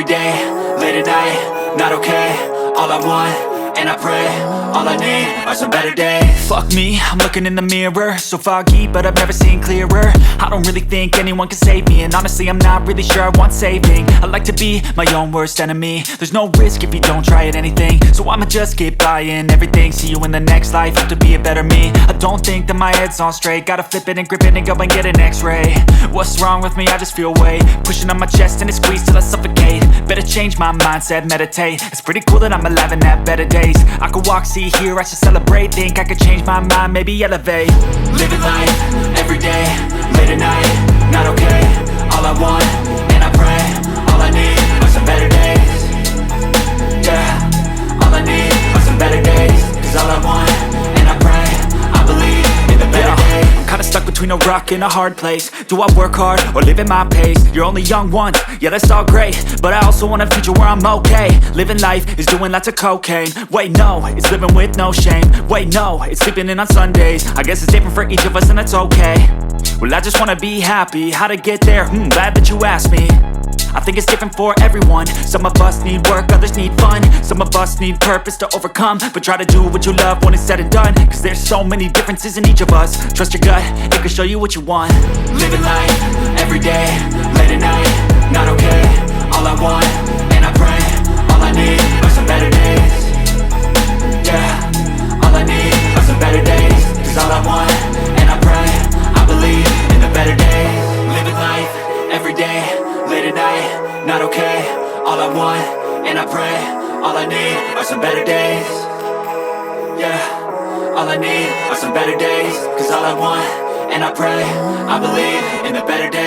day, late at night, not okay. All I want, and I pray, all I need are some better days. Fuck me, I'm looking in the mirror, so foggy, but I've never seen clearer. I don't really think anyone can save me, and honestly I'm not really sure I want saving. I like to be my own worst enemy. There's no risk if you don't try at anything, so I'ma just keep buying everything. See you in the next life, have to be a better me. I don't think that my head's on straight, gotta flip it and grip it and go and get an x-ray. What's wrong with me? I just feel weight pushing on my chest and it squeezes till I suffocate. Better change my mindset, meditate. It's pretty cool that I'm alive and have better days. I could walk, see, hear, I should celebrate. Think I could change my mind, maybe elevate. Living life, every day, late at night, not okay. All I want, and I pray, all I need are some better days. Yeah, all I need are some better days. Cause all I want, and I pray, I believe in the better days. I'm kinda stuck between a rock and a hard place. Do I work hard or live at my pace? You're only young once, yeah that's all great, but I also want a future where I'm okay. Living life is doing lots of cocaine. Wait no, it's living with no shame. Wait no, it's sleeping in on Sundays. I guess it's different for each of us and that's okay. Well I just wanna be happy, how to get there? Glad that you asked me. I think it's different for everyone. Some of us need work, others need fun. Some of us need purpose to overcome. But try to do what you love when it's said and done. Cause there's so many differences in each of us. Trust your gut, it can show you what you want. Living life, every day, late at night, not okay. All I want, and I pray, all I need are some better days. Yeah, all I need are some better days. Cause all I want, and I pray, I believe in the better days. Living life, every day, late at night, not okay. All I want, and I pray, all I need are some better days. Yeah, all I need are some better days. Cause all I want, and I pray, I believe in the better days.